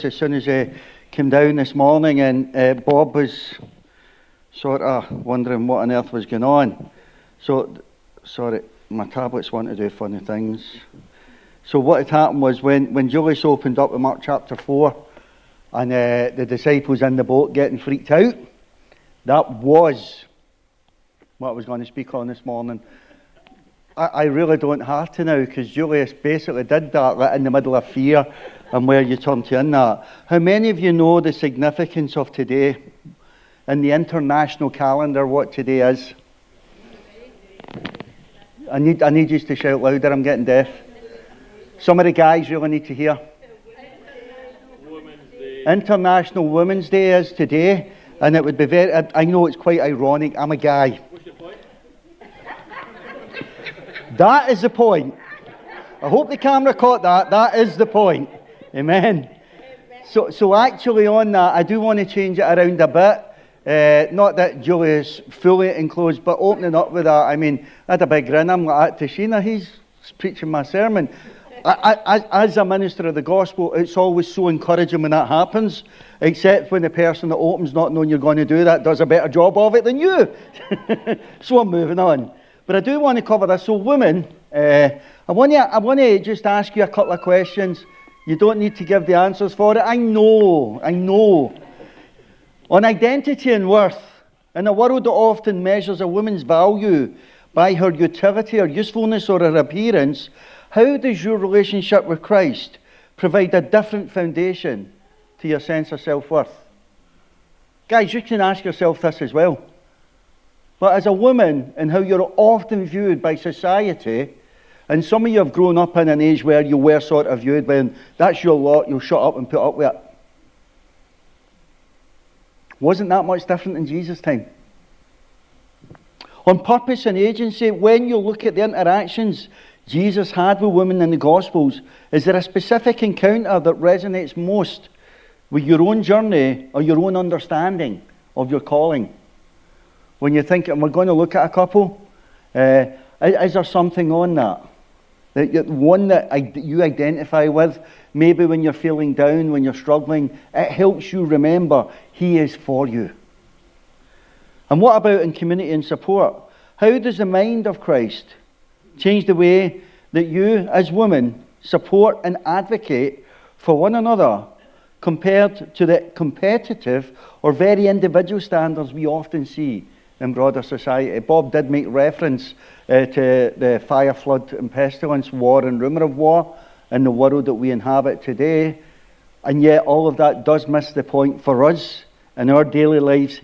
As soon as I came down this morning, and Bob was sort of wondering what on earth was going on. So, sorry, my tablets want to do funny things. So what had happened was when Julius opened up in Mark chapter 4 and the disciples in the boat getting freaked out, that was what I was going to speak on this morning. I really don't have to now, because Julius basically did that right in the middle of fear and where you turn to in that. How many of you know the significance of today in the international calendar, what today is? I need you to shout louder, I'm getting deaf. Some of the guys really need to hear. International Women's Day is today, and it would be very, I know it's quite ironic, I'm a guy. That is the point. I hope the camera caught that. That is the point. Amen. So actually on that, I do want to change it around a bit. Not that Julius fully enclosed, but opening up with that. I mean, I had a big grin. I'm like, to Sheena, he's preaching my sermon. As a minister of the gospel, it's always so encouraging when that happens, except when the person that opens, not knowing you're going to do that, does a better job of it than you. So I'm moving on. But I do want to cover this. So women, I want to just ask you a couple of questions. You don't need to give the answers for it. I know. On identity and worth, in a world that often measures a woman's value by her utility or usefulness or her appearance, how does your relationship with Christ provide a different foundation to your sense of self-worth? Guys, you can ask yourself this as well. But as a woman, and how you're often viewed by society, and some of you have grown up in an age where you were sort of viewed when that's your lot, you'll shut up and put up with it. Wasn't that much different in Jesus' time. On purpose and agency, when you look at the interactions Jesus had with women in the Gospels, is there a specific encounter that resonates most with your own journey or your own understanding of your calling? When you're thinking, we're going to look at a couple, is there something on that? One that you identify with, maybe when you're feeling down, when you're struggling, it helps you remember He is for you. And what about in community and support? How does the mind of Christ change the way that you, as women, support and advocate for one another compared to the competitive or very individual standards we often see in broader society? Bob did make reference to the fire, flood and pestilence, war and rumour of war in the world that we inhabit today. And yet all of that does miss the point for us in our daily lives